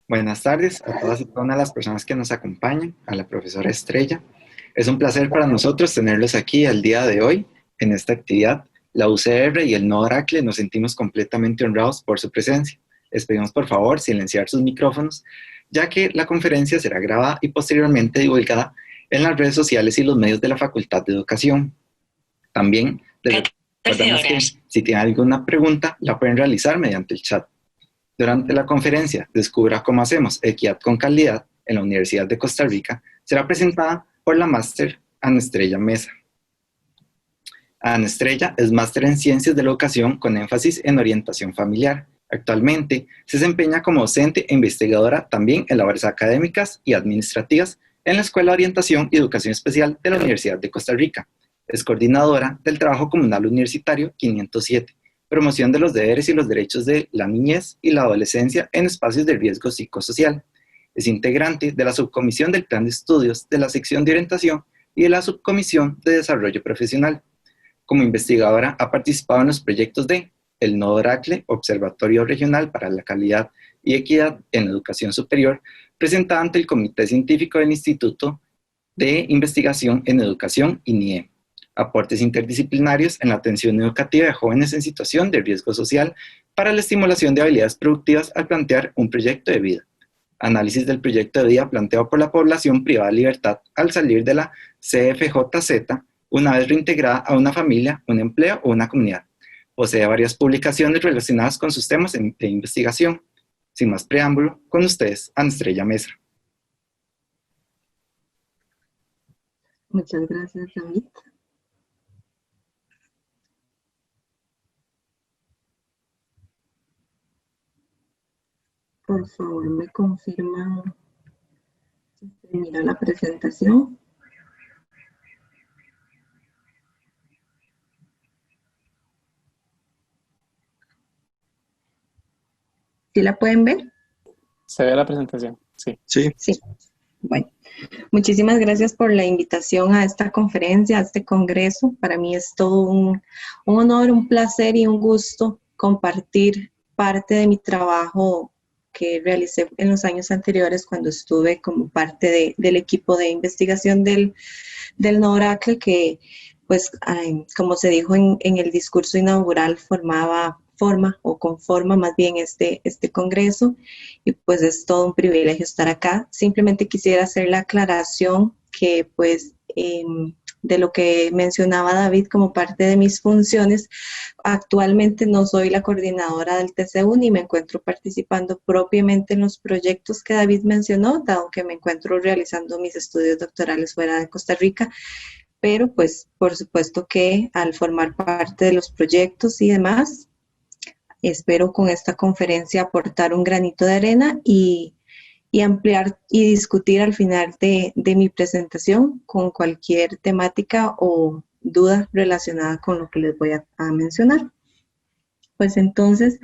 Buenas tardes a todas y cada una de las personas que nos acompañan, a la profesora Estrella. Es un placer para nosotros tenerlos aquí el día de hoy en esta actividad. La UCR y el Nodo Oracle nos sentimos completamente honrados por su presencia. Les pedimos por favor silenciar sus micrófonos, ya que la conferencia será grabada y posteriormente divulgada en las redes sociales y los medios de la Facultad de Educación. También les recordamos que si tienen alguna pregunta la pueden realizar mediante el chat. Durante la conferencia Descubra cómo hacemos equidad con calidad en la Universidad de Costa Rica, será presentada por la máster Ana Estrella Mesa. Ana Estrella es máster en Ciencias de la Educación con énfasis en orientación familiar. Actualmente se desempeña como docente e investigadora también en labores académicas y administrativas en la Escuela de Orientación y Educación Especial de la Universidad de Costa Rica. Es coordinadora del Trabajo Comunal Universitario 507, promoción de los deberes y los derechos de la niñez y la adolescencia en espacios de riesgo psicosocial. Es integrante de la subcomisión del Plan de Estudios de la sección de orientación y de la subcomisión de desarrollo profesional. Como investigadora ha participado en los proyectos de el Nodo Oracle, Observatorio Regional para la Calidad y Equidad en la Educación Superior, presentada ante el Comité Científico del Instituto de Investigación en Educación, INIE. Aportes interdisciplinarios en la atención educativa de jóvenes en situación de riesgo social para la estimulación de habilidades productivas al plantear un proyecto de vida. Análisis del proyecto de vida planteado por la población privada de libertad al salir de la CFJZ, una vez reintegrada a una familia, un empleo o una comunidad. Posee varias publicaciones relacionadas con sus temas de investigación. Sin más preámbulo, con ustedes, Ana Estrella Mesa. Muchas gracias, David. Por favor, me confirman si se mira la presentación. ¿Sí la pueden ver? Se ve la presentación, sí. Sí. Sí. Bueno, muchísimas gracias por la invitación a esta conferencia, a este congreso. Para mí es todo un honor, un placer y un gusto compartir parte de mi trabajo que realicé en los años anteriores cuando estuve como parte del equipo de investigación del Nodo Oracle, que pues como se dijo en el discurso inaugural conforma más bien este congreso, y pues es todo un privilegio estar acá. Simplemente quisiera hacer la aclaración que pues de lo que mencionaba David como parte de mis funciones, actualmente no soy la coordinadora del TCU ni me encuentro participando propiamente en los proyectos que David mencionó, dado que me encuentro realizando mis estudios doctorales fuera de Costa Rica, pero pues por supuesto que al formar parte de los proyectos y demás, espero con esta conferencia aportar un granito de arena y ampliar y discutir al final de mi presentación con cualquier temática o duda relacionada con lo que les voy a mencionar. Pues entonces,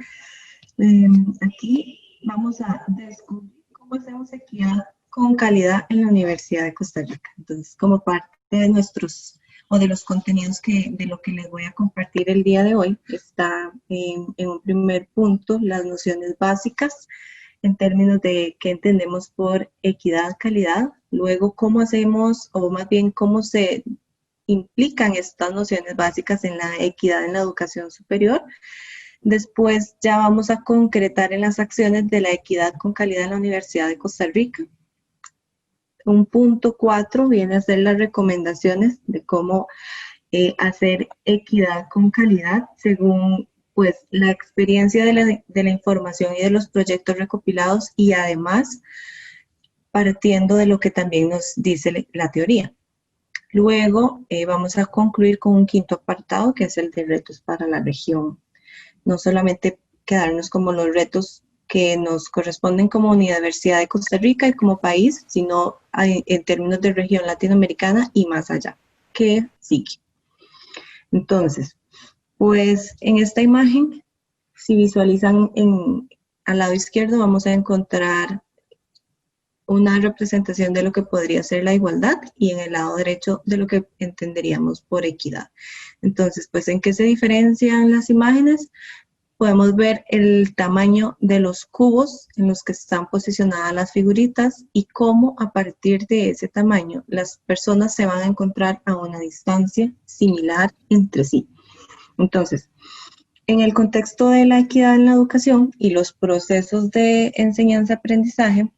aquí vamos a descubrir cómo hacemos equidad con calidad en la Universidad de Costa Rica. Entonces, como parte de nuestros o de los contenidos de lo que les voy a compartir el día de hoy, está en un primer punto las nociones básicas en términos de qué entendemos por equidad, calidad, luego cómo hacemos, o más bien cómo se implican estas nociones básicas en la equidad en la educación superior. Después ya vamos a concretar en las acciones de la equidad con calidad en la Universidad de Costa Rica. Un punto 4 viene a ser las recomendaciones de cómo hacer equidad con calidad según pues la experiencia de la información y de los proyectos recopilados, y además partiendo de lo que también nos dice la teoría. Luego vamos a concluir con un quinto apartado, que es el de retos para la región. No solamente quedarnos como los retos que nos corresponden como Universidad de Costa Rica y como país, sino en términos de región latinoamericana y más allá. ¿Qué sigue? Entonces, pues en esta imagen, si visualizan al lado izquierdo, vamos a encontrar una representación de lo que podría ser la igualdad, y en el lado derecho de lo que entenderíamos por equidad. Entonces, pues, ¿en qué se diferencian las imágenes? podemos ver el tamaño de los cubos en los que están posicionadas las figuritas y cómo a partir de ese tamaño las personas se van a encontrar a una distancia similar entre sí. Entonces, en el contexto de la equidad en la educación y los procesos de enseñanza-aprendizaje,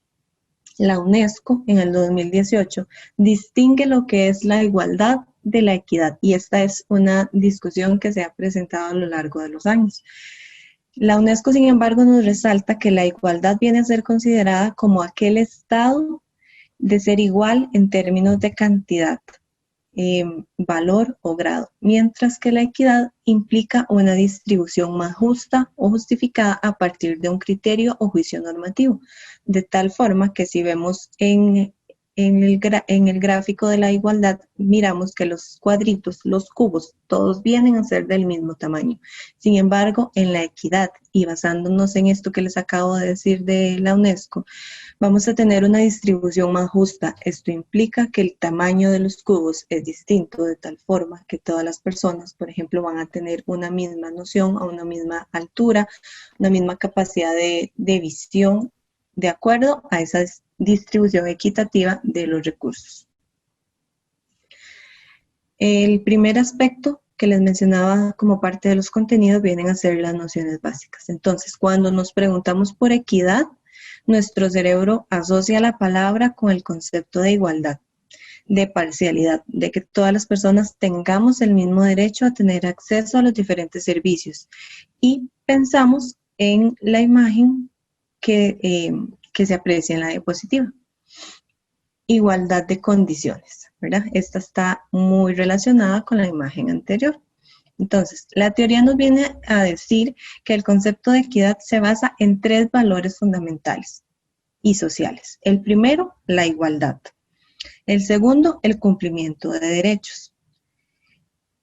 la UNESCO en el 2018 distingue lo que es la igualdad de la equidad, y esta es una discusión que se ha presentado a lo largo de los años. La UNESCO, sin embargo, nos resalta que la igualdad viene a ser considerada como aquel estado de ser igual en términos de cantidad, valor o grado, mientras que la equidad implica una distribución más justa o justificada a partir de un criterio o juicio normativo, de tal forma que si vemos en el gráfico de la igualdad, miramos que los cuadritos, los cubos, todos vienen a ser del mismo tamaño. Sin embargo, en la equidad, y basándonos en esto que les acabo de decir de la UNESCO, vamos a tener una distribución más justa. Esto implica que el tamaño de los cubos es distinto, de tal forma que todas las personas, por ejemplo, van a tener una misma noción, a una misma altura, una misma capacidad de visión, de acuerdo a esa distribución equitativa de los recursos. El primer aspecto que les mencionaba como parte de los contenidos vienen a ser las nociones básicas. Entonces, cuando nos preguntamos por equidad, nuestro cerebro asocia la palabra con el concepto de igualdad, de parcialidad, de que todas las personas tengamos el mismo derecho a tener acceso a los diferentes servicios. Y pensamos en la imagen que se aprecia en la diapositiva. Igualdad de condiciones, ¿verdad? Esta está muy relacionada con la imagen anterior. Entonces, la teoría nos viene a decir que el concepto de equidad se basa en 3 valores fundamentales y sociales. El primero, la igualdad. El segundo, el cumplimiento de derechos.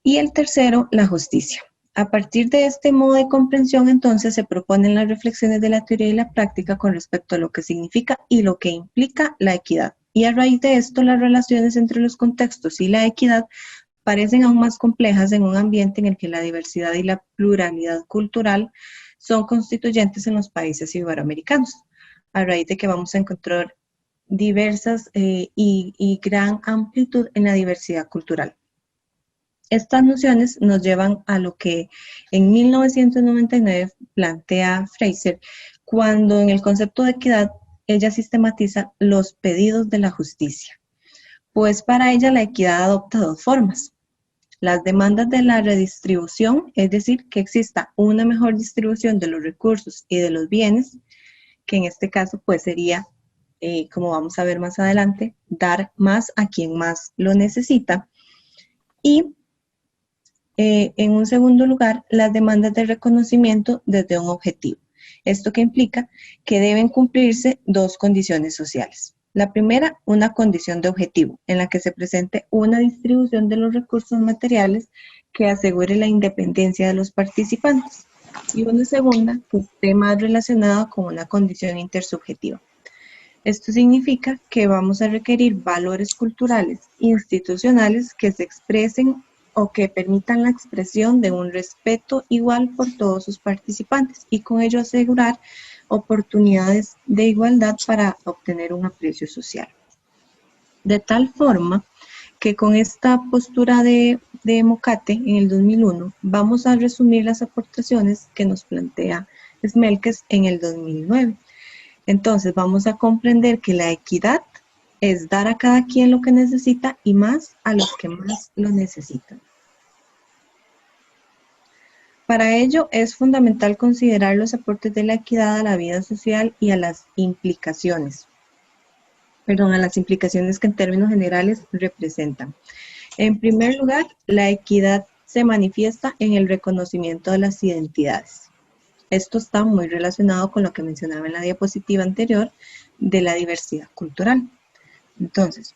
Y el tercero, la justicia. A partir de este modo de comprensión, entonces, se proponen las reflexiones de la teoría y la práctica con respecto a lo que significa y lo que implica la equidad. Y a raíz de esto, las relaciones entre los contextos y la equidad parecen aún más complejas en un ambiente en el que la diversidad y la pluralidad cultural son constituyentes en los países iberoamericanos, a raíz de que vamos a encontrar diversas y gran amplitud en la diversidad cultural. Estas nociones nos llevan a lo que en 1999 plantea Fraser, cuando en el concepto de equidad ella sistematiza los pedidos de la justicia. Pues para ella la equidad adopta 2 formas. Las demandas de la redistribución, es decir, que exista una mejor distribución de los recursos y de los bienes, que en este caso pues sería, como vamos a ver más adelante, dar más a quien más lo necesita. Y en un segundo lugar, las demandas de reconocimiento desde un objetivo. Esto que implica que deben cumplirse 2 condiciones sociales. La primera, una condición de objetivo, en la que se presente una distribución de los recursos materiales que asegure la independencia de los participantes. Y una segunda, que esté más relacionada con una condición intersubjetiva. Esto significa que vamos a requerir valores culturales, institucionales que se expresen o que permitan la expresión de un respeto igual por todos sus participantes y con ello asegurar oportunidades de igualdad para obtener un aprecio social. De tal forma que con esta postura de Mocate en el 2001 vamos a resumir las aportaciones que nos plantea Smelkes en el 2009. Entonces vamos a comprender que la equidad es dar a cada quien lo que necesita y más a los que más lo necesitan. Para ello es fundamental considerar los aportes de la equidad a la vida social y a las implicaciones que en términos generales representan. En primer lugar, la equidad se manifiesta en el reconocimiento de las identidades. Esto está muy relacionado con lo que mencionaba en la diapositiva anterior de la diversidad cultural. Entonces,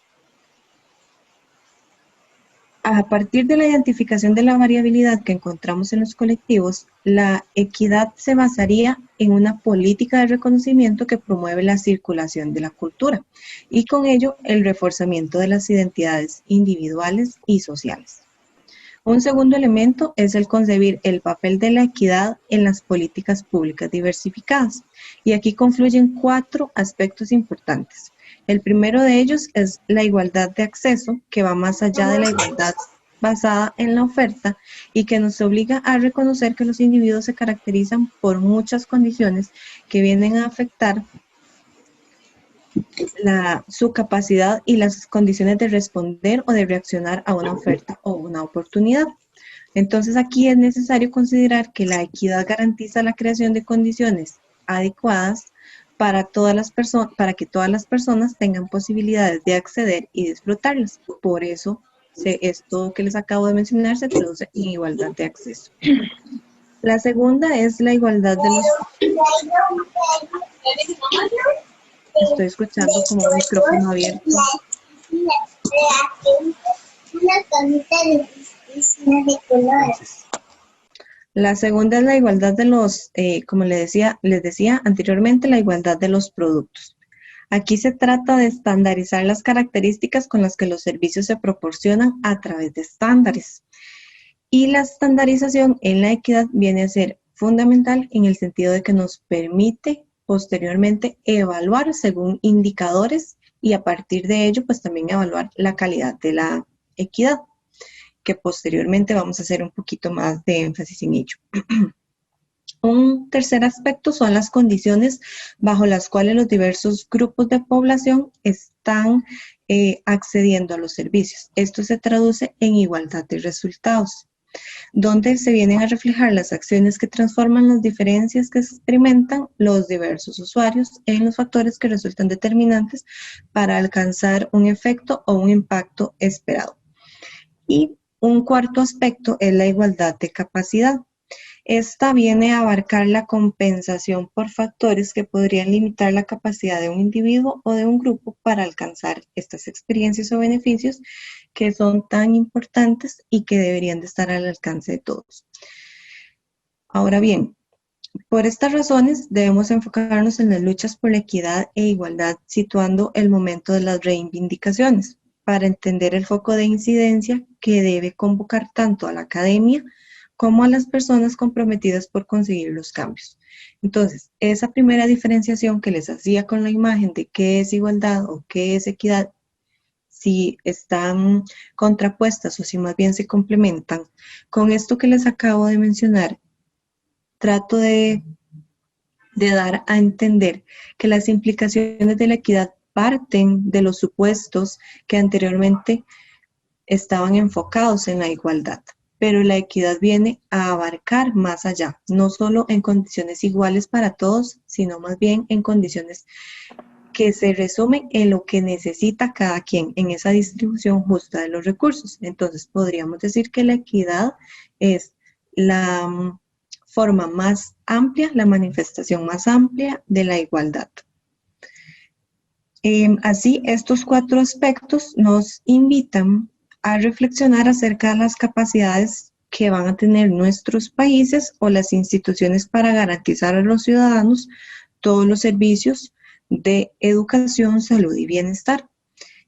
a partir de la identificación de la variabilidad que encontramos en los colectivos, la equidad se basaría en una política de reconocimiento que promueve la circulación de la cultura y con ello el reforzamiento de las identidades individuales y sociales. Un segundo elemento es el concebir el papel de la equidad en las políticas públicas diversificadas. Y aquí confluyen 4 aspectos importantes. El primero de ellos es la igualdad de acceso, que va más allá de la igualdad basada en la oferta y que nos obliga a reconocer que los individuos se caracterizan por muchas condiciones que vienen a afectar su capacidad y las condiciones de responder o de reaccionar a una oferta o una oportunidad. Entonces aquí es necesario considerar que la equidad garantiza la creación de condiciones adecuadas para que todas las personas tengan posibilidades de acceder y disfrutarlas. Por eso esto que les acabo de mencionar se traduce en igualdad de acceso. La segunda es la igualdad de los... Estoy escuchando como un micrófono abierto. La segunda es la igualdad de los, como les decía anteriormente, la igualdad de los productos. Aquí se trata de estandarizar las características con las que los servicios se proporcionan a través de estándares. Y la estandarización en la equidad viene a ser fundamental en el sentido de que nos permite posteriormente evaluar según indicadores y a partir de ello pues también evaluar la calidad de la equidad, que posteriormente vamos a hacer un poquito más de énfasis en ello. Un tercer aspecto son las condiciones bajo las cuales los diversos grupos de población están accediendo a los servicios. Esto se traduce en igualdad de resultados, donde se vienen a reflejar las acciones que transforman las diferencias que experimentan los diversos usuarios en los factores que resultan determinantes para alcanzar un efecto o un impacto esperado. Y un cuarto aspecto es la igualdad de capacidad. Esta viene a abarcar la compensación por factores que podrían limitar la capacidad de un individuo o de un grupo para alcanzar estas experiencias o beneficios que son tan importantes y que deberían de estar al alcance de todos. Ahora bien, por estas razones debemos enfocarnos en las luchas por la equidad e igualdad, situando el momento de las reivindicaciones, para entender el foco de incidencia que debe convocar tanto a la academia como a las personas comprometidas por conseguir los cambios. Entonces, esa primera diferenciación que les hacía con la imagen de qué es igualdad o qué es equidad, si están contrapuestas o si más bien se complementan, con esto que les acabo de mencionar, trato de dar a entender que las implicaciones de la equidad parten de los supuestos que anteriormente estaban enfocados en la igualdad. Pero la equidad viene a abarcar más allá, no solo en condiciones iguales para todos, sino más bien en condiciones que se resumen en lo que necesita cada quien en esa distribución justa de los recursos. Entonces, podríamos decir que la equidad es la forma más amplia, la manifestación más amplia de la igualdad. Así, estos 4 aspectos nos invitan a reflexionar acerca de las capacidades que van a tener nuestros países o las instituciones para garantizar a los ciudadanos todos los servicios de educación, salud y bienestar.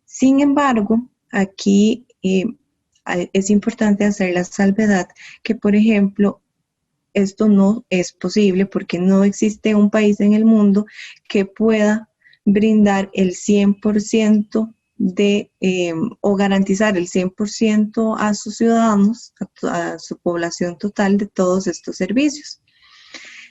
Sin embargo, aquí es importante hacer la salvedad que, por ejemplo, esto no es posible porque no existe un país en el mundo que pueda brindar el 100% o garantizar el 100% a sus ciudadanos, a su población total de todos estos servicios.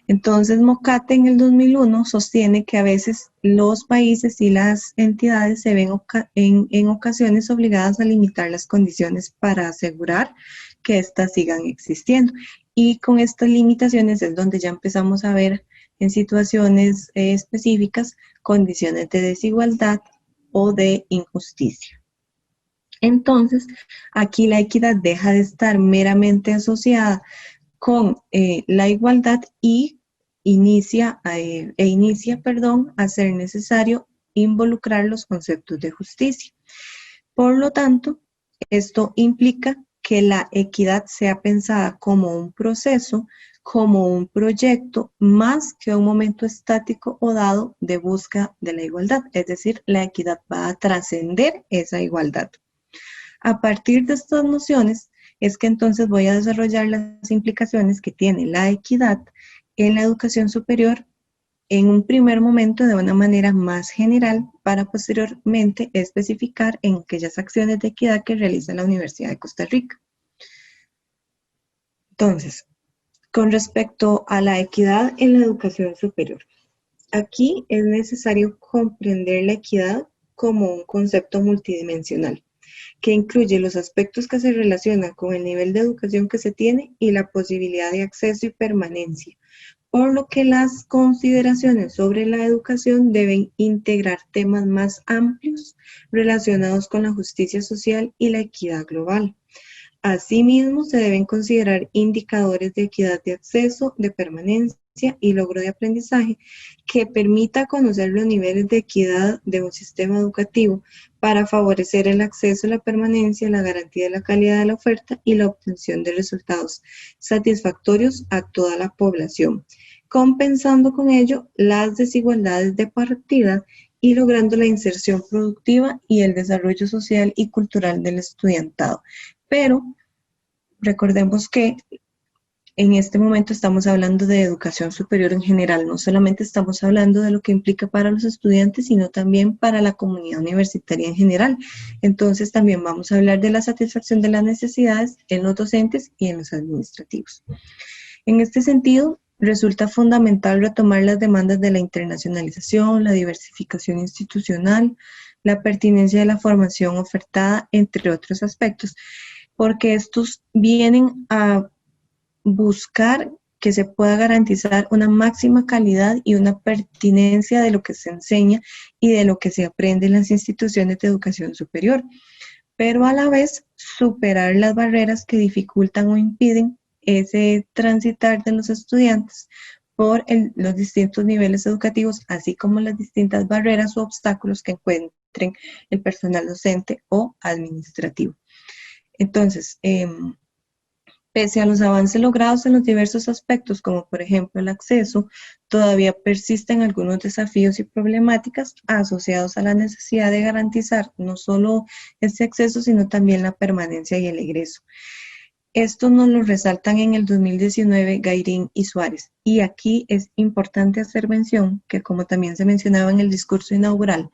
Entonces, Mocate en el 2001 sostiene que a veces los países y las entidades se ven en ocasiones obligadas a limitar las condiciones para asegurar que éstas sigan existiendo. Y con estas limitaciones es donde ya empezamos a ver en situaciones específicas condiciones de desigualdad o de injusticia. Entonces, aquí la equidad deja de estar meramente asociada con la igualdad y inicia a ser necesario involucrar los conceptos de justicia. Por lo tanto, esto implica que la equidad sea pensada como un proceso, como un proyecto, más que un momento estático o dado de búsqueda de la igualdad. Es decir, la equidad va a trascender esa igualdad. A partir de estas nociones es que entonces voy a desarrollar las implicaciones que tiene la equidad en la educación superior en un primer momento de una manera más general para posteriormente especificar en aquellas acciones de equidad que realiza la Universidad de Costa Rica. Entonces, con respecto a la equidad en la educación superior, aquí es necesario comprender la equidad como un concepto multidimensional, que incluye los aspectos que se relacionan con el nivel de educación que se tiene y la posibilidad de acceso y permanencia, por lo que las consideraciones sobre la educación deben integrar temas más amplios relacionados con la justicia social y la equidad global. Asimismo, se deben considerar indicadores de equidad de acceso, de permanencia y logro de aprendizaje que permita conocer los niveles de equidad de un sistema educativo para favorecer el acceso, la permanencia, la garantía de la calidad de la oferta y la obtención de resultados satisfactorios a toda la población, compensando con ello las desigualdades de partida y logrando la inserción productiva y el desarrollo social y cultural del estudiantado. Pero recordemos que en este momento estamos hablando de educación superior en general, no solamente estamos hablando de lo que implica para los estudiantes, sino también para la comunidad universitaria en general. Entonces también vamos a hablar de la satisfacción de las necesidades en los docentes y en los administrativos. En este sentido, resulta fundamental retomar las demandas de la internacionalización, la diversificación institucional, la pertinencia de la formación ofertada, entre otros aspectos, porque estos vienen a buscar que se pueda garantizar una máxima calidad y una pertinencia de lo que se enseña y de lo que se aprende en las instituciones de educación superior, pero a la vez superar las barreras que dificultan o impiden ese transitar de los estudiantes por los distintos niveles educativos, así como las distintas barreras o obstáculos que encuentren el personal docente o administrativo. Entonces, pese a los avances logrados en los diversos aspectos, como por ejemplo el acceso, todavía persisten algunos desafíos y problemáticas asociados a la necesidad de garantizar no solo este acceso, sino también la permanencia y el egreso. Esto nos lo resaltan en el 2019 Gairín y Suárez. Y aquí es importante hacer mención que, como también se mencionaba en el discurso inaugural,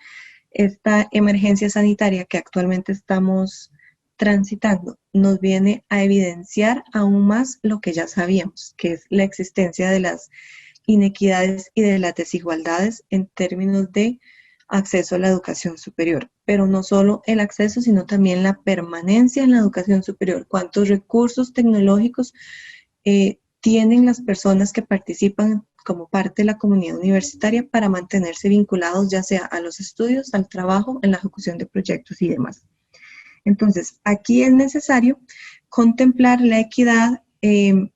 esta emergencia sanitaria que actualmente estamos transitando nos viene a evidenciar aún más lo que ya sabíamos, que es la existencia de las inequidades y de las desigualdades en términos de acceso a la educación superior, pero no solo el acceso, sino también la permanencia en la educación superior. ¿Cuántos recursos tecnológicos tienen las personas que participan como parte de la comunidad universitaria para mantenerse vinculados ya sea a los estudios, al trabajo, en la ejecución de proyectos y demás? Entonces, aquí es necesario contemplar la equidad en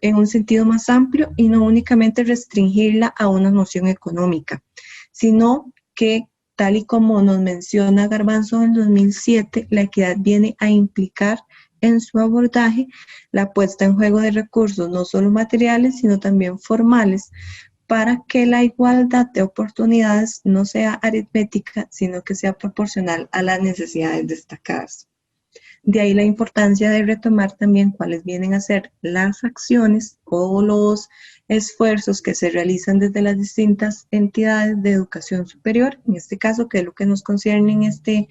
un sentido más amplio y no únicamente restringirla a una noción económica, sino que, tal y como nos menciona Garbanzo en 2007, la equidad viene a implicar en su abordaje la puesta en juego de recursos no solo materiales, sino también formales, para que la igualdad de oportunidades no sea aritmética, sino que sea proporcional a las necesidades destacadas. De ahí la importancia de retomar también cuáles vienen a ser las acciones o los esfuerzos que se realizan desde las distintas entidades de educación superior, en este caso, que es lo que nos concierne en este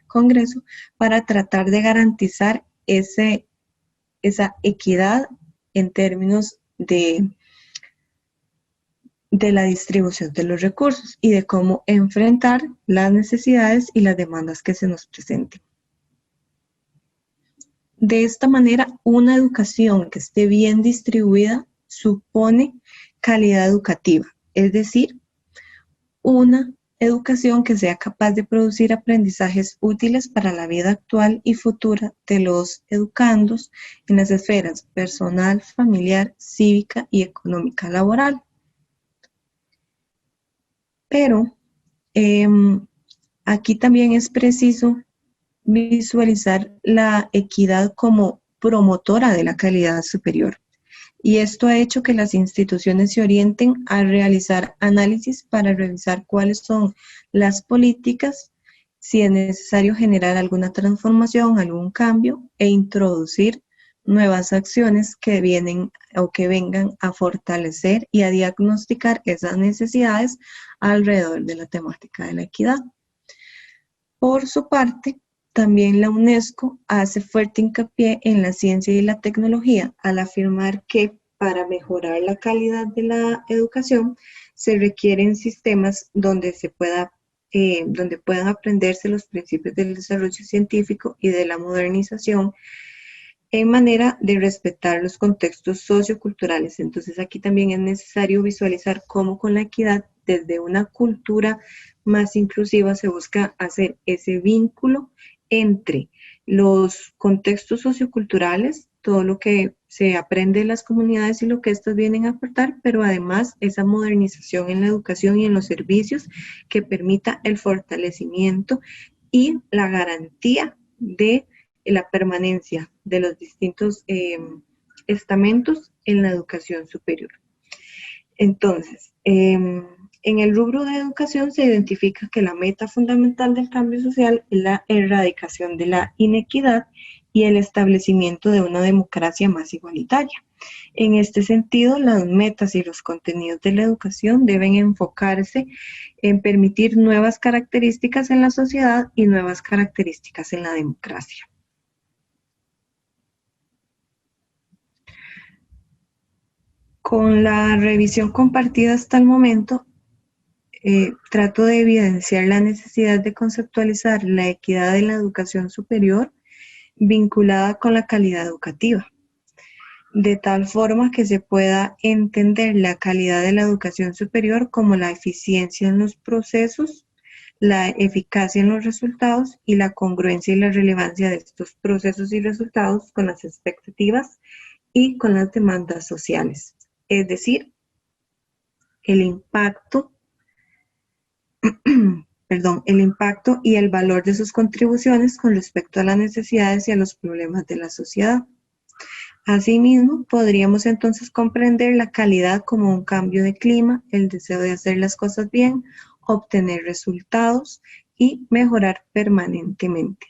congreso, para tratar de garantizar esa equidad en términos de la distribución de los recursos y de cómo enfrentar las necesidades y las demandas que se nos presenten. De esta manera, una educación que esté bien distribuida supone calidad educativa, es decir, una educación que sea capaz de producir aprendizajes útiles para la vida actual y futura de los educandos en las esferas personal, familiar, cívica y económica laboral. Pero aquí también es preciso visualizar la equidad como promotora de la calidad superior. Y esto ha hecho que las instituciones se orienten a realizar análisis para revisar cuáles son las políticas, si es necesario generar alguna transformación, algún cambio e introducir nuevas acciones que vienen o que vengan a fortalecer y a diagnosticar esas necesidades alrededor de la temática de la equidad. Por su parte, también la UNESCO hace fuerte hincapié en la ciencia y la tecnología al afirmar que para mejorar la calidad de la educación se requieren sistemas donde donde puedan aprenderse los principios del desarrollo científico y de la modernización en manera de respetar los contextos socioculturales. Entonces aquí también es necesario visualizar cómo con la equidad desde una cultura más inclusiva se busca hacer ese vínculo entre los contextos socioculturales, todo lo que se aprende en las comunidades y lo que éstas vienen a aportar, pero además esa modernización en la educación y en los servicios que permita el fortalecimiento y la garantía de la permanencia de los distintos estamentos en la educación superior. Entonces, en el rubro de educación se identifica que la meta fundamental del cambio social es la erradicación de la inequidad y el establecimiento de una democracia más igualitaria. En este sentido, las metas y los contenidos de la educación deben enfocarse en permitir nuevas características en la sociedad y nuevas características en la democracia. Con la revisión compartida hasta el momento, trato de evidenciar la necesidad de conceptualizar la equidad en la educación superior vinculada con la calidad educativa, de tal forma que se pueda entender la calidad de la educación superior como la eficiencia en los procesos, la eficacia en los resultados y la congruencia y la relevancia de estos procesos y resultados con las expectativas y con las demandas sociales. Es decir, el impacto y el valor de sus contribuciones con respecto a las necesidades y a los problemas de la sociedad. Asimismo, podríamos entonces comprender la calidad como un cambio de clima, el deseo de hacer las cosas bien, obtener resultados y mejorar permanentemente.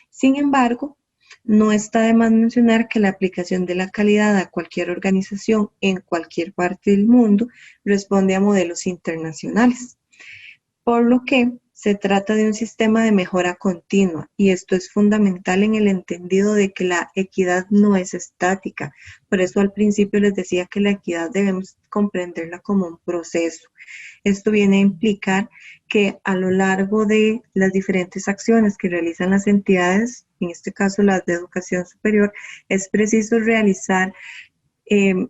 Sin embargo, no está de más mencionar que la aplicación de la calidad a cualquier organización en cualquier parte del mundo responde a modelos internacionales, por lo que se trata de un sistema de mejora continua y esto es fundamental en el entendido de que la equidad no es estática. Por eso al principio les decía que la equidad debemos comprenderla como un proceso. Esto viene a implicar que a lo largo de las diferentes acciones que realizan las entidades, en este caso las de educación superior, es preciso realizar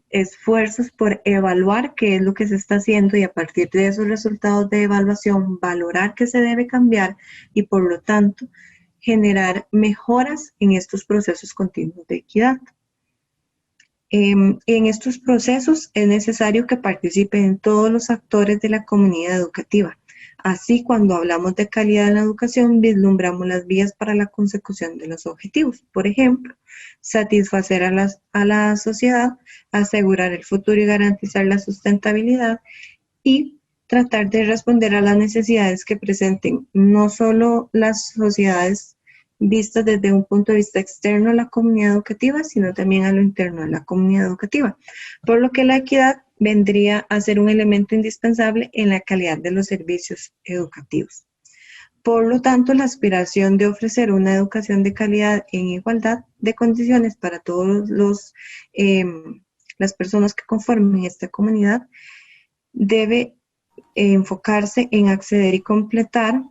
esfuerzos por evaluar qué es lo que se está haciendo y a partir de esos resultados de evaluación valorar qué se debe cambiar y por lo tanto generar mejoras en estos procesos continuos de equidad. En estos procesos es necesario que participen todos los actores de la comunidad educativa. Así, cuando hablamos de calidad en la educación, vislumbramos las vías para la consecución de los objetivos. Por ejemplo, satisfacer a la sociedad, asegurar el futuro y garantizar la sustentabilidad y tratar de responder a las necesidades que presenten no solo las sociedades vistas desde un punto de vista externo a la comunidad educativa, sino también a lo interno de la comunidad educativa. Por lo que la equidad vendría a ser un elemento indispensable en la calidad de los servicios educativos. Por lo tanto, la aspiración de ofrecer una educación de calidad en igualdad de condiciones para todas las personas que conformen esta comunidad debe enfocarse en acceder y completar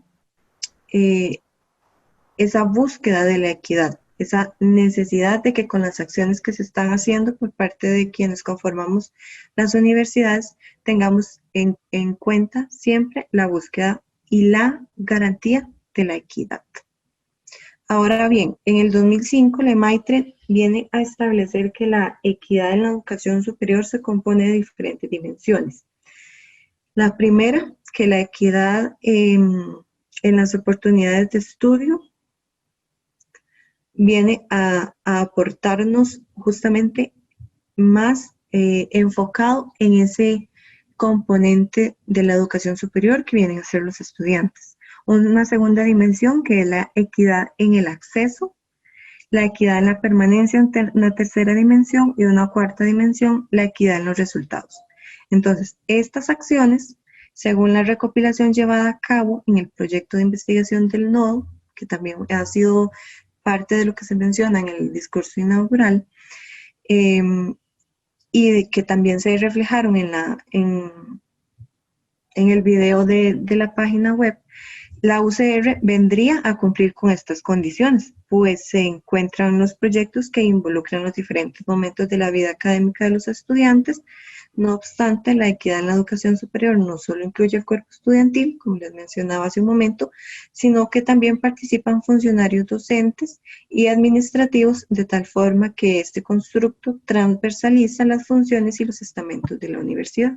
esa búsqueda de la equidad, esa necesidad de que con las acciones que se están haciendo por parte de quienes conformamos las universidades tengamos en cuenta siempre la búsqueda y la garantía de la equidad. Ahora bien, en el 2005 Lemaitre viene a establecer que la equidad en la educación superior se compone de diferentes dimensiones. La primera, que la equidad en las oportunidades de estudio viene a aportarnos justamente más enfocado en ese componente de la educación superior que vienen a ser los estudiantes. Una segunda dimensión que es la equidad en el acceso la equidad en la permanencia en una tercera dimensión y una cuarta dimensión, la equidad en los resultados. Entonces, estas acciones, según la recopilación llevada a cabo en el proyecto de investigación del nodo, que también ha sido parte de lo que se menciona en el discurso inaugural, y que también se reflejaron en el video de la página web, la UCR vendría a cumplir con estas condiciones, pues se encuentran los proyectos que involucran los diferentes momentos de la vida académica de los estudiantes. No obstante, la equidad en la educación superior no solo incluye el cuerpo estudiantil, como les mencionaba hace un momento, sino que también participan funcionarios docentes y administrativos, de tal forma que este constructo transversaliza las funciones y los estamentos de la universidad.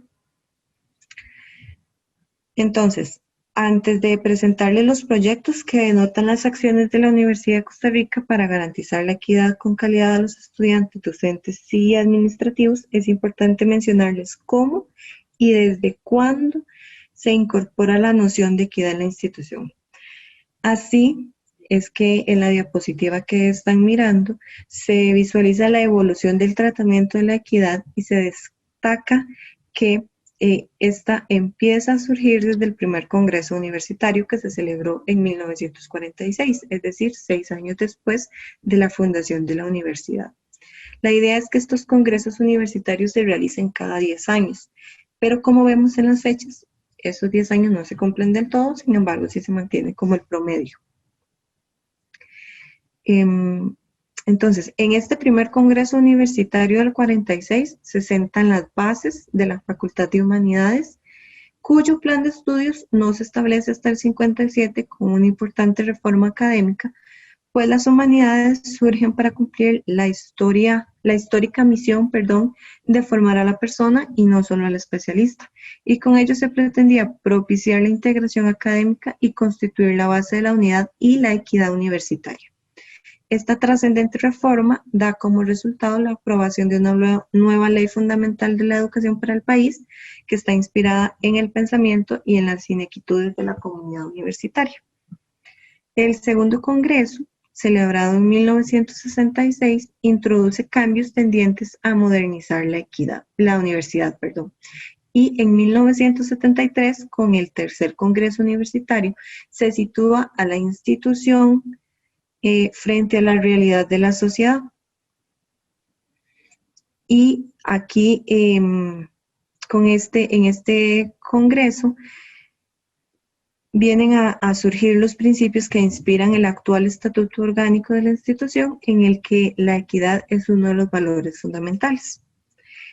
Entonces, antes de presentarles los proyectos que denotan las acciones de la Universidad de Costa Rica para garantizar la equidad con calidad a los estudiantes, docentes y administrativos, es importante mencionarles cómo y desde cuándo se incorpora la noción de equidad en la institución. Así es que en la diapositiva que están mirando se visualiza la evolución del tratamiento de la equidad y se destaca que esta empieza a surgir desde el primer congreso universitario que se celebró en 1946, es decir, 6 años después de la fundación de la universidad. La idea es que estos congresos universitarios se realicen cada 10 años, pero como vemos en las fechas, esos 10 años no se cumplen del todo, sin embargo, sí se mantiene como el promedio. Entonces, en este primer Congreso Universitario del 46 se sentan las bases de la Facultad de Humanidades, cuyo plan de estudios no se establece hasta el 57 con una importante reforma académica, pues las humanidades surgen para cumplir la histórica misión, de formar a la persona y no solo al especialista, y con ello se pretendía propiciar la integración académica y constituir la base de la unidad y la equidad universitaria. Esta trascendente reforma da como resultado la aprobación de una nueva ley fundamental de la educación para el país, que está inspirada en el pensamiento y en las inequitudes de la comunidad universitaria. El segundo congreso, celebrado en 1966, introduce cambios tendientes a modernizar la universidad. Y en 1973, con el tercer congreso universitario, se sitúa a la institución frente a la realidad de la sociedad. Y aquí, en este congreso, vienen a surgir los principios que inspiran el actual estatuto orgánico de la institución, en el que la equidad es uno de los valores fundamentales.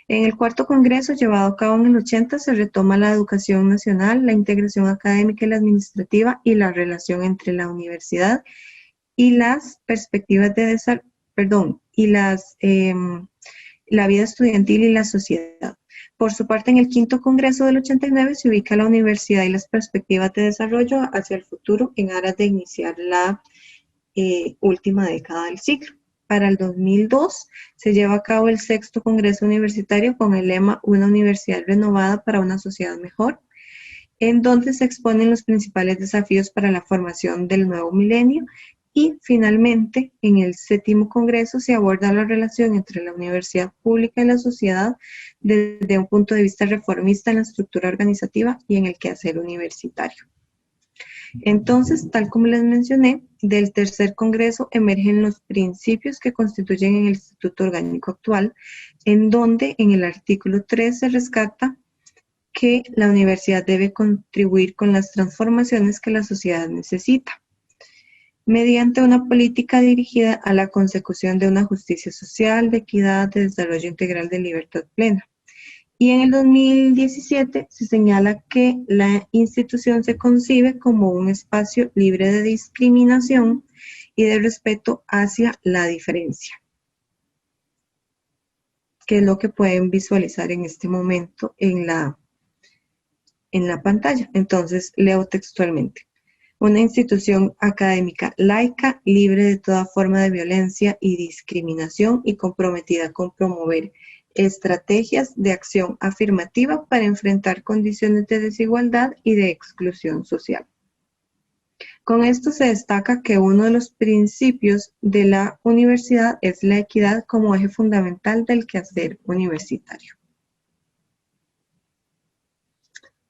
En el cuarto congreso, llevado a cabo en el 80, se retoma la educación nacional, la integración académica y la administrativa y la relación entre la universidad y las perspectivas de desarrollo, la vida estudiantil y la sociedad. Por su parte, en el quinto congreso del 89 se ubica la universidad y las perspectivas de desarrollo hacia el futuro en aras de iniciar la última década del siglo. Para el 2002 se lleva a cabo el sexto congreso universitario con el lema Una universidad renovada para una sociedad mejor, en donde se exponen los principales desafíos para la formación del nuevo milenio. Y finalmente, en el séptimo congreso se aborda la relación entre la universidad pública y la sociedad desde un punto de vista reformista en la estructura organizativa y en el quehacer universitario. Entonces, tal como les mencioné, del tercer congreso emergen los principios que constituyen el Estatuto Orgánico actual, en donde en el artículo 3 se rescata que la universidad debe contribuir con las transformaciones que la sociedad necesita, mediante una política dirigida a la consecución de una justicia social, de equidad, de desarrollo integral, de libertad plena. Y en el 2017 se señala que la institución se concibe como un espacio libre de discriminación y de respeto hacia la diferencia, que es lo que pueden visualizar en este momento en la pantalla. Entonces, leo textualmente. Una institución académica laica, libre de toda forma de violencia y discriminación y comprometida con promover estrategias de acción afirmativa para enfrentar condiciones de desigualdad y de exclusión social. Con esto se destaca que uno de los principios de la universidad es la equidad como eje fundamental del quehacer universitario.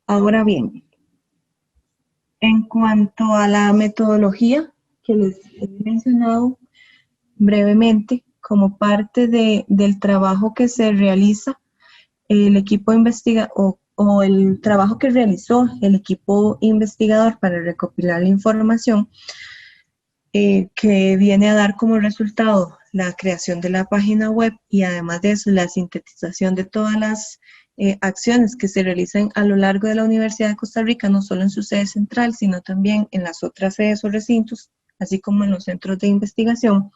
Ahora bien, en cuanto a la metodología que les he mencionado brevemente, como parte del trabajo que se realiza, el equipo o el trabajo que realizó el equipo investigador para recopilar la información, que viene a dar como resultado la creación de la página web y además de eso la sintetización de todas las acciones que se realizan a lo largo de la Universidad de Costa Rica, no solo en su sede central, sino también en las otras sedes o recintos, así como en los centros de investigación.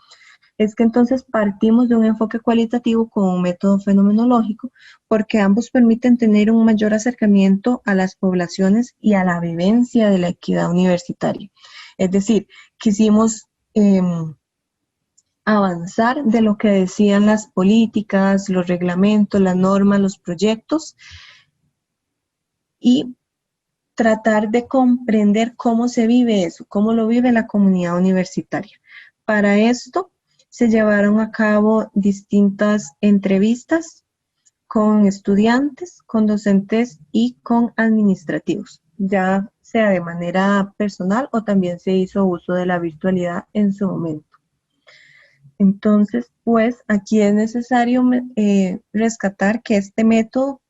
Es que entonces partimos de un enfoque cualitativo con un método fenomenológico, porque ambos permiten tener un mayor acercamiento a las poblaciones y a la vivencia de la equidad universitaria. Es decir, quisimos avanzar de lo que decían las políticas, los reglamentos, las normas, los proyectos, y tratar de comprender cómo se vive eso, cómo lo vive la comunidad universitaria. Para esto se llevaron a cabo distintas entrevistas con estudiantes, con docentes y con administrativos, ya sea de manera personal o también se hizo uso de la virtualidad en su momento. Entonces, pues aquí es necesario rescatar que este método,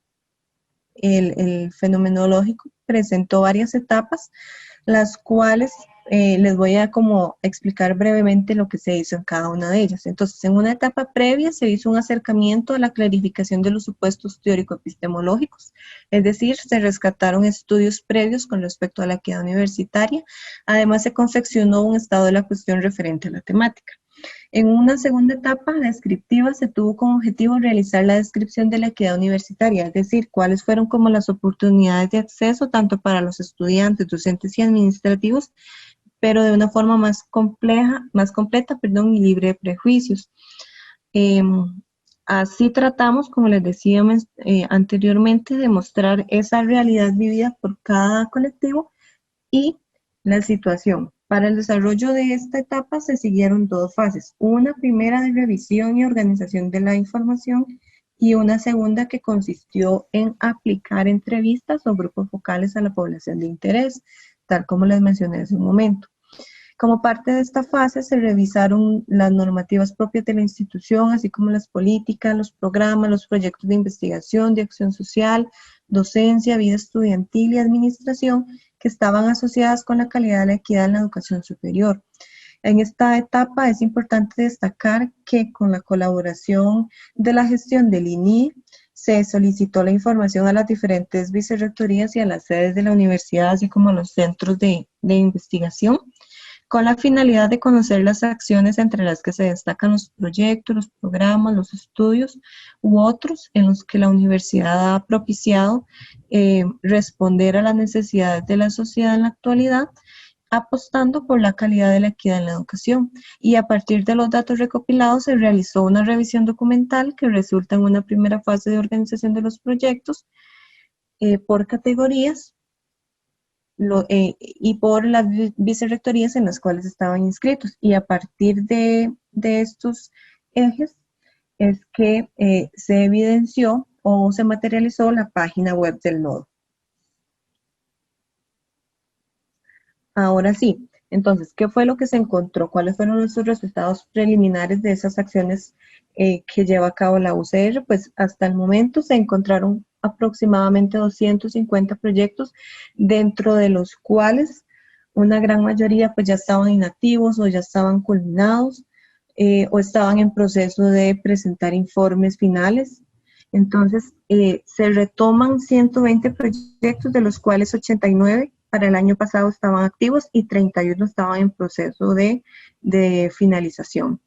el fenomenológico, presentó varias etapas, las cuales les voy a como explicar brevemente lo que se hizo en cada una de ellas. Entonces, en una etapa previa se hizo un acercamiento a la clarificación de los supuestos teórico-epistemológicos, es decir, se rescataron estudios previos con respecto a la equidad universitaria. Además, se confeccionó un estado de la cuestión referente a la temática. En una segunda etapa descriptiva se tuvo como objetivo realizar la descripción de la equidad universitaria, es decir, cuáles fueron como las oportunidades de acceso tanto para los estudiantes, docentes y administrativos, pero de una forma más completa, y libre de prejuicios. Así tratamos, como les decía anteriormente, de mostrar esa realidad vivida por cada colectivo y la situación. Para el desarrollo de esta etapa se siguieron dos fases, una primera de revisión y organización de la información y una segunda que consistió en aplicar entrevistas o grupos focales a la población de interés, tal como les mencioné hace un momento. Como parte de esta fase se revisaron las normativas propias de la institución, así como las políticas, los programas, los proyectos de investigación, de acción social, docencia, vida estudiantil y administración que estaban asociadas con la calidad de la equidad en la educación superior. En esta etapa es importante destacar que con la colaboración de la gestión del INIE se solicitó la información a las diferentes vicerrectorías y a las sedes de la universidad, así como a los centros de investigación, con la finalidad de conocer las acciones entre las que se destacan los proyectos, los programas, los estudios u otros en los que la universidad ha propiciado responder a las necesidades de la sociedad en la actualidad, apostando por la calidad de la equidad en la educación. Y a partir de los datos recopilados se realizó una revisión documental que resulta en una primera fase de organización de los proyectos por categorías, y por las vicerrectorías en las cuales estaban inscritos. Y a partir de estos ejes es que se evidenció o se materializó la página web del nodo. Ahora sí, entonces, ¿qué fue lo que se encontró? ¿Cuáles fueron nuestros resultados preliminares de esas acciones que lleva a cabo la UCR? Pues hasta el momento se encontraron aproximadamente 250 proyectos, dentro de los cuales una gran mayoría pues ya estaban inactivos o ya estaban culminados o estaban en proceso de presentar informes finales. Entonces, se retoman 120 proyectos, de los cuales 89 para el año pasado estaban activos y 31 estaban en proceso de finalización.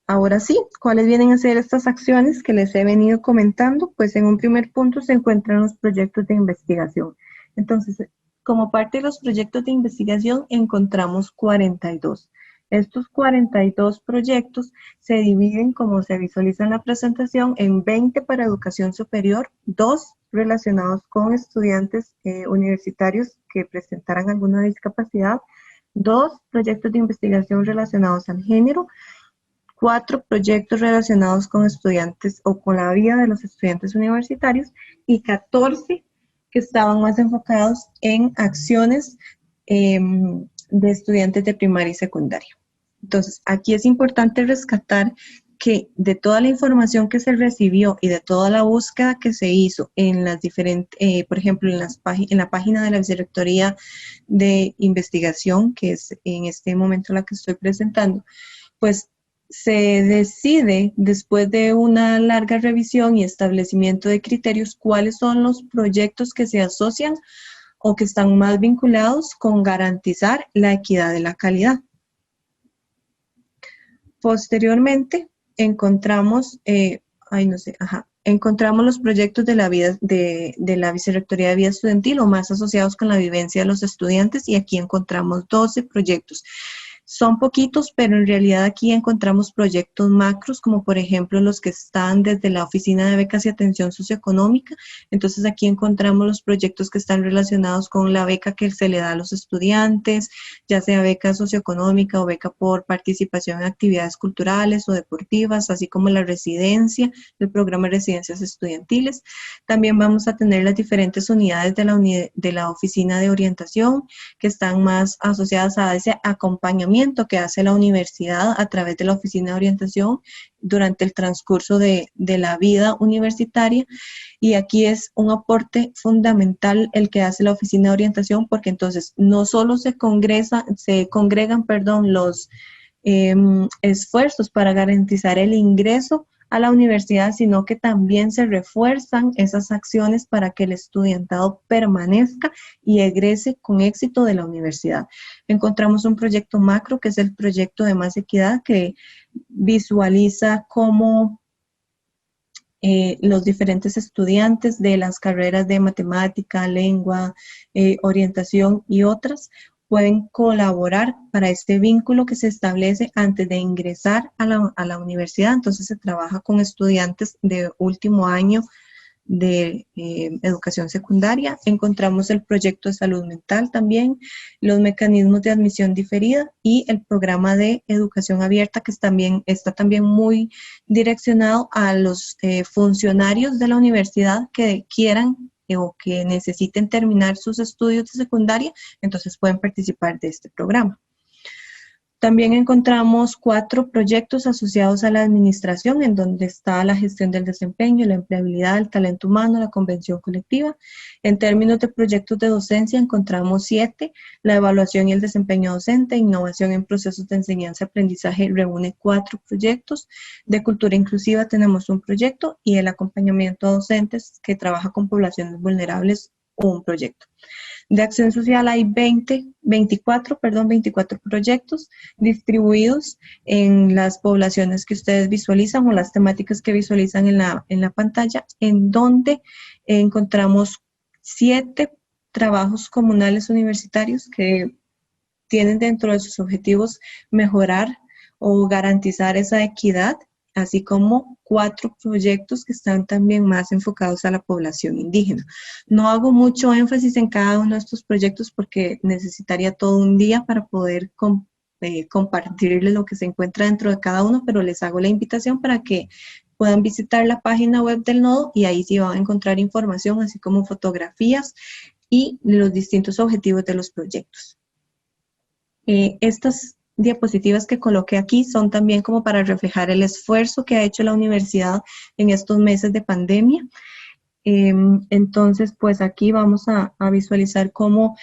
Ahora sí, ¿cuáles vienen a ser estas acciones que les he venido comentando? Pues en un primer punto se encuentran los proyectos de investigación. Entonces, como parte de los proyectos de investigación encontramos 42. Estos 42 proyectos se dividen, como se visualiza en la presentación, en 20 para educación superior, 2 relacionados con estudiantes universitarios que presentaran alguna discapacidad, 2 proyectos de investigación relacionados al género, 4 proyectos relacionados con estudiantes o con la vida de los estudiantes universitarios y 14 que estaban más enfocados en acciones de estudiantes de primaria y secundaria. Entonces, aquí es importante rescatar que de toda la información que se recibió y de toda la búsqueda que se hizo en las diferentes, por ejemplo, en la página de la Vicerrectoría de Investigación, que es en este momento la que estoy presentando, pues se decide, después de una larga revisión y establecimiento de criterios, cuáles son los proyectos que se asocian o que están más vinculados con garantizar la equidad y la calidad. Posteriormente, encontramos, encontramos los proyectos de la Vicerrectoría de Vida Estudiantil o más asociados con la vivencia de los estudiantes, y aquí encontramos 12 proyectos. Son poquitos, pero en realidad aquí encontramos proyectos macros, como por ejemplo los que están desde la Oficina de Becas y Atención Socioeconómica. Entonces aquí encontramos los proyectos que están relacionados con la beca que se le da a los estudiantes, ya sea beca socioeconómica o beca por participación en actividades culturales o deportivas, así como la residencia, el programa de residencias estudiantiles. También vamos a tener las diferentes unidades de la Oficina de Orientación, que están más asociadas a ese acompañamiento que hace la universidad a través de la Oficina de Orientación durante el transcurso de la vida universitaria. Y aquí es un aporte fundamental el que hace la Oficina de Orientación, porque entonces no solo se congregan los esfuerzos para garantizar el ingreso a la universidad, sino que también se refuerzan esas acciones para que el estudiantado permanezca y egrese con éxito de la universidad. Encontramos un proyecto macro, que es el proyecto de Más Equidad, que visualiza cómo los diferentes estudiantes de las carreras de matemática, lengua, orientación y otras pueden colaborar para este vínculo que se establece antes de ingresar a la universidad. Entonces se trabaja con estudiantes de último año de educación secundaria. Encontramos el proyecto de salud mental también, los mecanismos de admisión diferida y el programa de educación abierta, que está también muy direccionado a los funcionarios de la universidad que quieran o que necesiten terminar sus estudios de secundaria, entonces pueden participar de este programa. También encontramos 4 proyectos asociados a la administración, en donde está la gestión del desempeño, la empleabilidad, el talento humano, la convención colectiva. En términos de proyectos de docencia encontramos 7, la evaluación y el desempeño docente, innovación en procesos de enseñanza-aprendizaje reúne 4 proyectos, de cultura inclusiva tenemos un proyecto y el acompañamiento a docentes que trabaja con poblaciones vulnerables, un proyecto. De acción social hay 24 proyectos distribuidos en las poblaciones que ustedes visualizan o las temáticas que visualizan en la pantalla, en donde encontramos 7 trabajos comunales universitarios que tienen dentro de sus objetivos mejorar o garantizar esa equidad, así como 4 proyectos que están también más enfocados a la población indígena. No hago mucho énfasis en cada uno de estos proyectos porque necesitaría todo un día para poder compartirles lo que se encuentra dentro de cada uno, pero les hago la invitación para que puedan visitar la página web del nodo y ahí sí van a encontrar información, así como fotografías y los distintos objetivos de los proyectos. Estas diapositivas que coloqué aquí son también como para reflejar el esfuerzo que ha hecho la universidad en estos meses de pandemia. Entonces, pues aquí vamos a visualizar cómo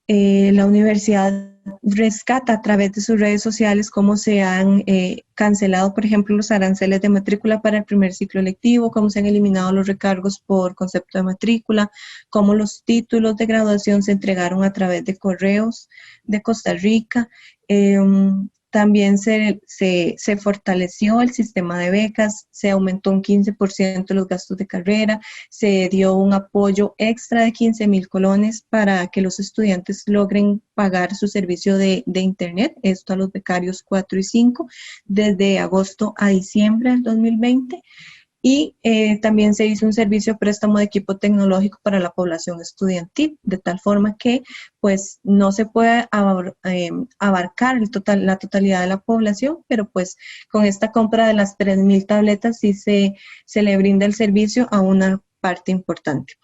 la universidad rescata a través de sus redes sociales cómo se han cancelado, por ejemplo, los aranceles de matrícula para el primer ciclo lectivo, cómo se han eliminado los recargos por concepto de matrícula, cómo los títulos de graduación se entregaron a través de correos de Costa Rica, También se fortaleció el sistema de becas, se aumentó un 15% los gastos de carrera, se dio un apoyo extra de 15,000 colones para que los estudiantes logren pagar su servicio de internet, esto a los becarios 4 y 5, desde agosto a diciembre del 2020. Y también se hizo un servicio de préstamo de equipo tecnológico para la población estudiantil, de tal forma que pues no se puede abarcar la totalidad de la población, pero pues con esta compra de las 3,000 tabletas sí se le brinda el servicio a una parte importante.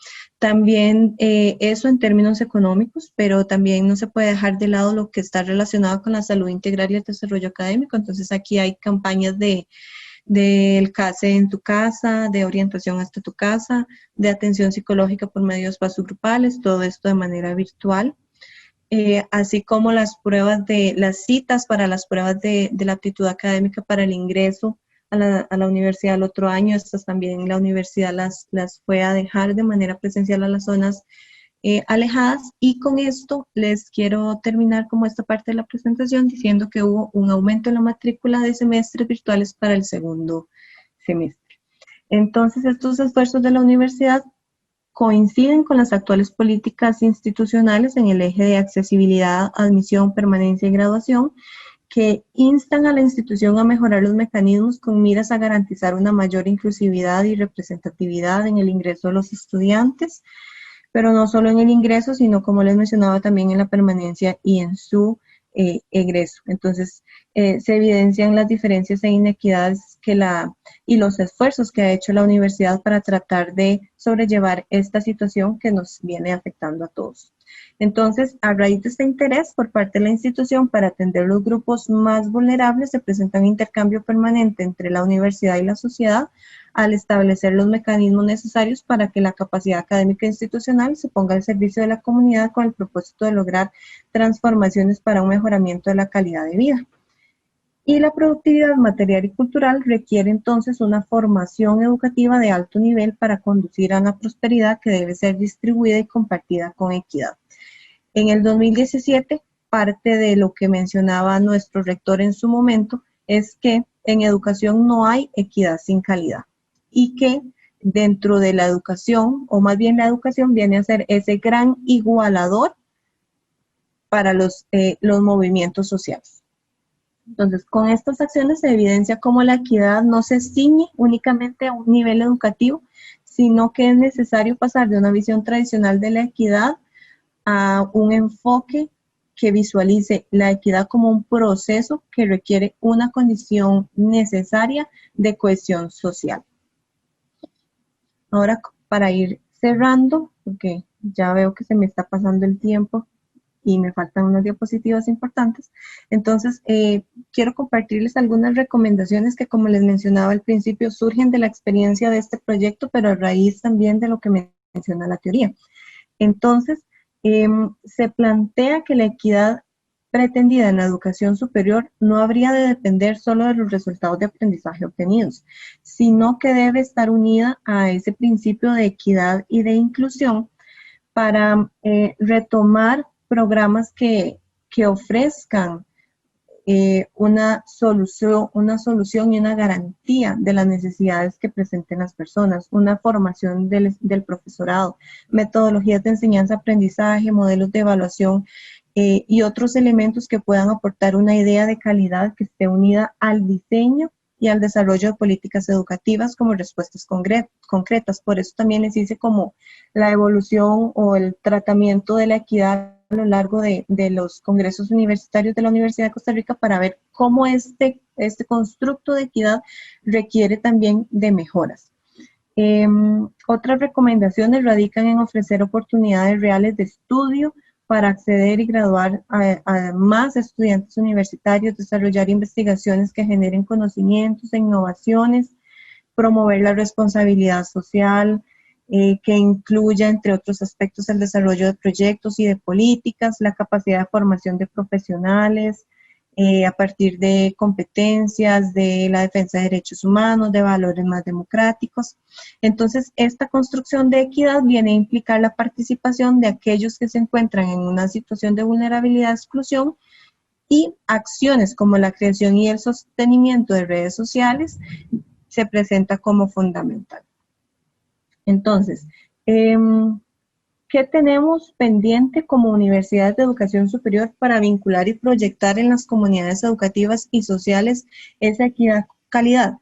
También eso en términos económicos, pero también no se puede dejar de lado lo que está relacionado con la salud integral y el desarrollo académico. Entonces aquí hay campañas del CASE en tu casa, de orientación hasta tu casa, de atención psicológica por medio de espacios grupales, todo esto de manera virtual, así como las citas para las pruebas de la aptitud académica para el ingreso a la universidad el otro año. Estas también la universidad las fue a dejar de manera presencial a las zonas alejadas, y con esto les quiero terminar como esta parte de la presentación diciendo que hubo un aumento en la matrícula de semestres virtuales para el segundo semestre. Entonces, estos esfuerzos de la universidad coinciden con las actuales políticas institucionales en el eje de accesibilidad, admisión, permanencia y graduación, que instan a la institución a mejorar los mecanismos con miras a garantizar una mayor inclusividad y representatividad en el ingreso de los estudiantes, pero no solo en el ingreso, sino como les mencionaba también en la permanencia y en su egreso. Entonces, se evidencian las diferencias e inequidades y los esfuerzos que ha hecho la universidad para tratar de sobrellevar esta situación que nos viene afectando a todos. Entonces, a raíz de este interés por parte de la institución para atender los grupos más vulnerables, se presenta un intercambio permanente entre la universidad y la sociedad al establecer los mecanismos necesarios para que la capacidad académica institucional se ponga al servicio de la comunidad con el propósito de lograr transformaciones para un mejoramiento de la calidad de vida. Y la productividad material y cultural requiere entonces una formación educativa de alto nivel para conducir a una prosperidad que debe ser distribuida y compartida con equidad. En el 2017, parte de lo que mencionaba nuestro rector en su momento es que en educación no hay equidad sin calidad, y que dentro de la educación, o más bien la educación viene a ser ese gran igualador para los movimientos sociales. Entonces, con estas acciones se evidencia cómo la equidad no se ciñe únicamente a un nivel educativo, sino que es necesario pasar de una visión tradicional de la equidad a un enfoque que visualice la equidad como un proceso que requiere una condición necesaria de cohesión social. Ahora, para ir cerrando, porque ya veo que se me está pasando el tiempo y me faltan unas diapositivas importantes, entonces quiero compartirles algunas recomendaciones que, como les mencionaba al principio, surgen de la experiencia de este proyecto, pero a raíz también de lo que menciona la teoría. Entonces, se plantea que la equidad pretendida en la educación superior no habría de depender solo de los resultados de aprendizaje obtenidos, sino que debe estar unida a ese principio de equidad y de inclusión para retomar programas que ofrezcan una solución y una garantía de las necesidades que presenten las personas, una formación del profesorado, metodologías de enseñanza-aprendizaje, modelos de evaluación y otros elementos que puedan aportar una idea de calidad que esté unida al diseño y al desarrollo de políticas educativas como respuestas concretas. Por eso también les hice como la evolución o el tratamiento de la equidad a lo largo de los congresos universitarios de la Universidad de Costa Rica, para ver cómo este constructo de equidad requiere también de mejoras. Otras recomendaciones radican en ofrecer oportunidades reales de estudio para acceder y graduar a más estudiantes universitarios, desarrollar investigaciones que generen conocimientos e innovaciones, promover la responsabilidad social, que incluya, entre otros aspectos, el desarrollo de proyectos y de políticas, la capacidad de formación de profesionales, a partir de competencias, de la defensa de derechos humanos, de valores más democráticos. Entonces, esta construcción de equidad viene a implicar la participación de aquellos que se encuentran en una situación de vulnerabilidad, exclusión, y acciones como la creación y el sostenimiento de redes sociales se presenta como fundamental. Entonces, ¿qué tenemos pendiente como universidades de educación superior para vincular y proyectar en las comunidades educativas y sociales esa equidad, calidad?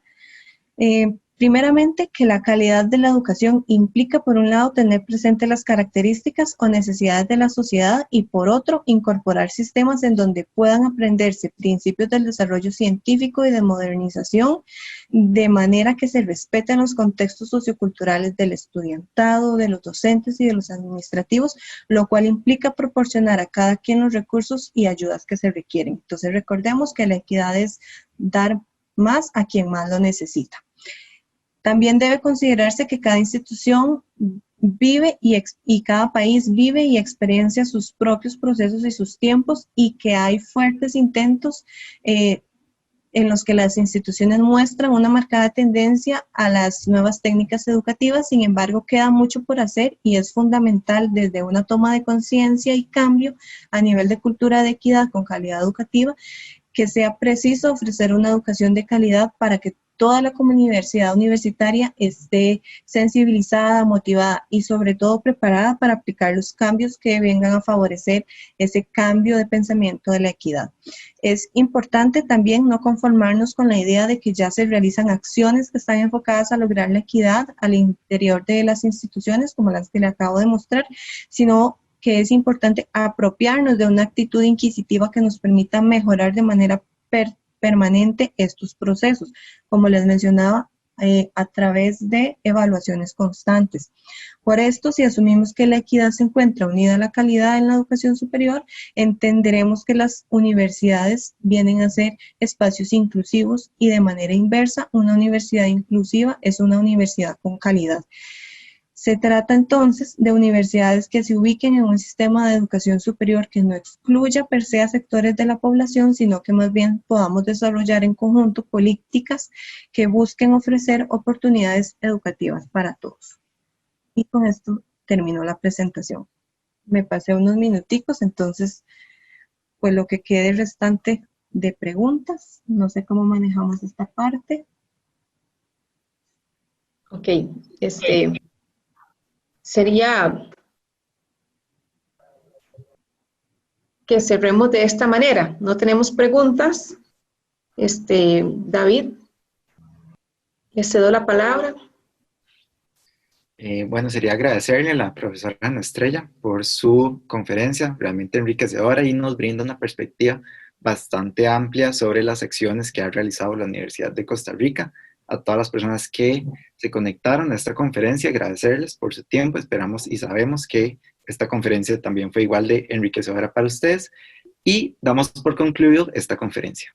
Primeramente, que la calidad de la educación implica, por un lado, tener presente las características o necesidades de la sociedad y, por otro, incorporar sistemas en donde puedan aprenderse principios del desarrollo científico y de modernización, de manera que se respeten los contextos socioculturales del estudiantado, de los docentes y de los administrativos, lo cual implica proporcionar a cada quien los recursos y ayudas que se requieren. Entonces, recordemos que la equidad es dar más a quien más lo necesita. También debe considerarse que cada institución vive y cada país vive y experiencia sus propios procesos y sus tiempos, y que hay fuertes intentos en los que las instituciones muestran una marcada tendencia a las nuevas técnicas educativas. Sin embargo, queda mucho por hacer y es fundamental desde una toma de conciencia y cambio a nivel de cultura de equidad con calidad educativa, que sea preciso ofrecer una educación de calidad para que toda la comunidad universitaria esté sensibilizada, motivada y sobre todo preparada para aplicar los cambios que vengan a favorecer ese cambio de pensamiento de la equidad. Es importante también no conformarnos con la idea de que ya se realizan acciones que están enfocadas a lograr la equidad al interior de las instituciones, como las que le acabo de mostrar, sino que es importante apropiarnos de una actitud inquisitiva que nos permita mejorar de manera permanente estos procesos, como les mencionaba, a través de evaluaciones constantes. Por esto, si asumimos que la equidad se encuentra unida a la calidad en la educación superior, entenderemos que las universidades vienen a ser espacios inclusivos, y de manera inversa, una universidad inclusiva es una universidad con calidad. Se trata entonces de universidades que se ubiquen en un sistema de educación superior que no excluya per se a sectores de la población, sino que más bien podamos desarrollar en conjunto políticas que busquen ofrecer oportunidades educativas para todos. Y con esto termino la presentación. Me pasé unos minuticos, entonces, pues lo que quede restante de preguntas, no sé cómo manejamos esta parte. Ok, sería que cerremos de esta manera. No tenemos preguntas. David, le cedo la palabra. Bueno, sería agradecerle a la profesora Ana Estrella por su conferencia, realmente enriquecedora, y nos brinda una perspectiva bastante amplia sobre las acciones que ha realizado la Universidad de Costa Rica. A todas las personas que se conectaron a esta conferencia, agradecerles por su tiempo. Esperamos y sabemos que esta conferencia también fue igual de enriquecedora para ustedes, y damos por concluido esta conferencia.